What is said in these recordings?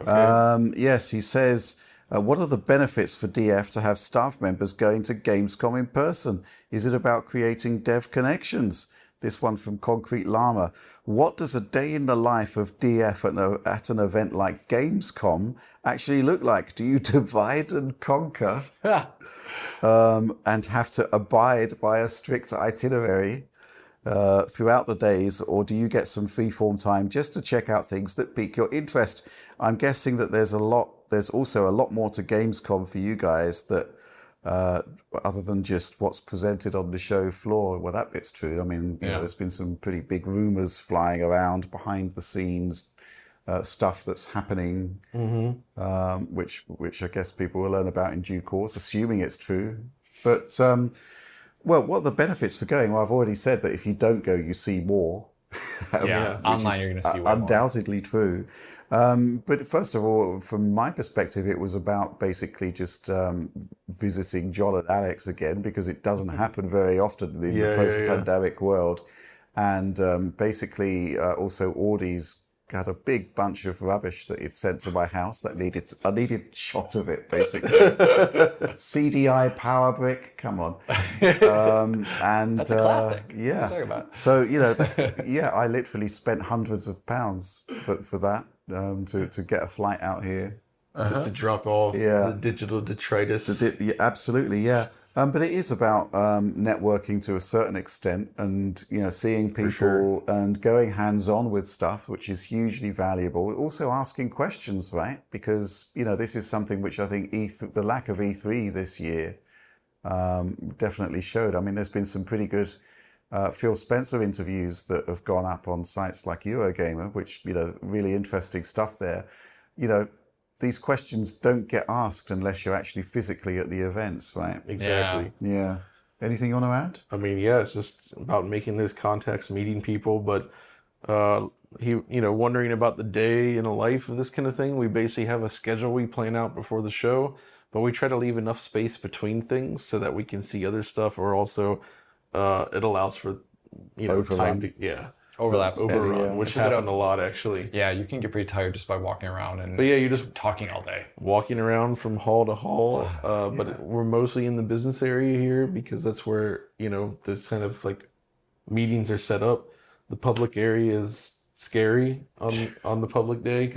Okay. Yes, he says, what are the benefits for DF to have staff members going to Gamescom in person? Is it about creating dev connections? This one from Concrete Llama. What does a day in the life of DF at an event like Gamescom actually look like? Do you divide and conquer and have to abide by a strict itinerary throughout the days, or do you get some freeform time just to check out things that pique your interest? I'm guessing that there's also a lot more to Gamescom for you guys that other than just what's presented on the show floor. Well, that bit's true. I mean, you know, there's been some pretty big rumors flying around behind the scenes, stuff that's happening, which I guess people will learn about in due course, assuming it's true. But well, what are the benefits for going? Well, I've already said that if you don't go, you see more. Online you're going to see way undoubtedly true. But first of all, from my perspective, it was about basically just visiting John and Alex again, because it doesn't happen very often in the post-pandemic world. And basically also Audie's had a big bunch of rubbish that he'd sent to my house that I needed a shot of it, basically. CDI power brick, come on. And that's a classic. Yeah. What are you talking about? So, you know, I literally spent hundreds of pounds for that, to get a flight out here. Just to drop off the digital detritus. Absolutely, yeah. But it is about networking to a certain extent, and you know, seeing people and going hands-on with stuff, which is hugely valuable. Also asking questions, right? Because you know, this is something which I think the lack of E3 this year definitely showed. I mean, there's been some pretty good Phil Spencer interviews that have gone up on sites like Eurogamer, which, you know, really interesting stuff there. You know, these questions don't get asked unless you're actually physically at the events, right? Exactly. Yeah. Anything you want to add? I mean, yeah, it's just about making those contacts, meeting people, but wondering about the day in a life of this kind of thing. We basically have a schedule we plan out before the show, but we try to leave enough space between things so that we can see other stuff, or also it allows for, you know, overrun. time to, overrun, which happened a lot, actually. Yeah, you can get pretty tired just by walking around and you're just talking all day. Walking around from hall to hall, but we're mostly in the business area here because that's where, you know, those kind of like meetings are set up. The public area is scary on the public day.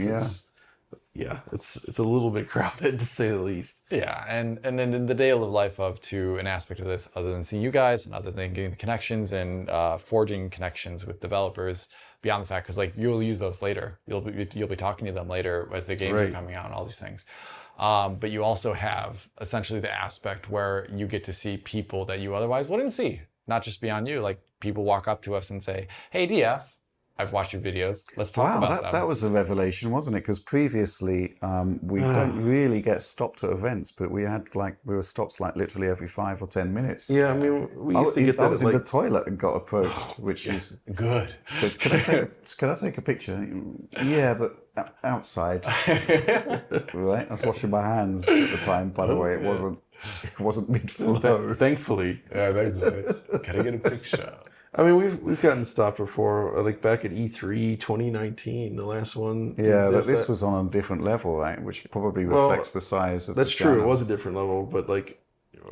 It's a little bit crowded, to say the least. Yeah, and then in the daily life of an aspect of this, other than seeing you guys and other than getting the connections and forging connections with developers, beyond the fact, because like you'll use those later, you'll be talking to them later as the games are coming out and all these things. But you also have essentially the aspect where you get to see people that you otherwise wouldn't see, not just beyond you. Like people walk up to us and say, "Hey, DF, I've watched your videos. Let's talk about them." That was a revelation, wasn't it? Because previously we don't really get stopped at events, but we were stopped like literally every 5 or 10 minutes. Yeah, I mean, we used to get that. I was in the toilet and got approached, which is good. So can I take a picture? Yeah, but outside. Right? I was washing my hands at the time. By the way, it wasn't mid-flow. Thankfully. Yeah, thankfully. Can I get a picture? I mean, we've gotten stopped before, like back at E3 2019, the last one. Yeah, but this was on a different level, right? Which probably reflects the size of the channel. That's true. It was a different level, but like,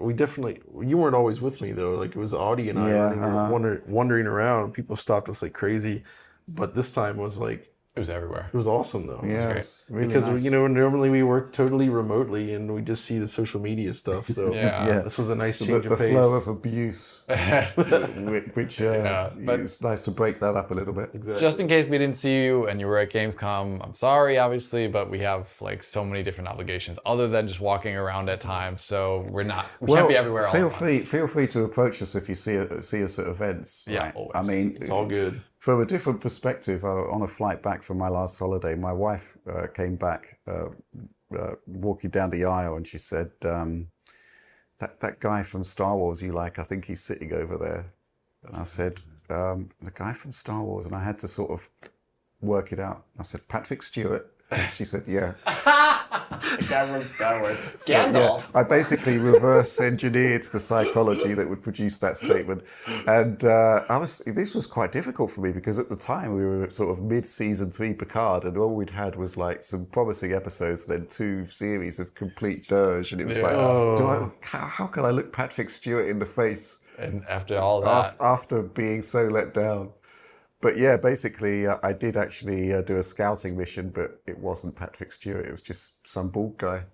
you weren't always with me though. Like it was Audie and I wandering around. People stopped us like crazy, but this time was like, it was everywhere. It was awesome though. Yeah, it's really because nice. You know, normally we work totally remotely and we just see the social media stuff. So this was a nice change of pace. The flow of abuse, which it's nice to break that up a little bit. Exactly. Just in case we didn't see you and you were at Gamescom, I'm sorry, obviously, but we have like so many different obligations other than just walking around at times. So we can't be everywhere. Feel free to approach us if you see us at events. Yeah, right? always. I mean, it's all good. From a different perspective, on a flight back from my last holiday, my wife came back walking down the aisle, and she said, that guy from Star Wars you like, I think he's sitting over there. And I said, the guy from Star Wars, and I had to sort of work it out. I said, Patrick Stewart. She said, yeah. That was So, yeah, I basically reverse engineered the psychology that would produce that statement. And this was quite difficult for me because at the time we were sort of mid-season 3 Picard and all we'd had was like some promising episodes, then 2 series of complete dirge. And it was how can I look Patrick Stewart in the face? And after all that, After being so let down. But yeah, basically, I did actually do a scouting mission, but it wasn't Patrick Stewart. It was just some bald guy.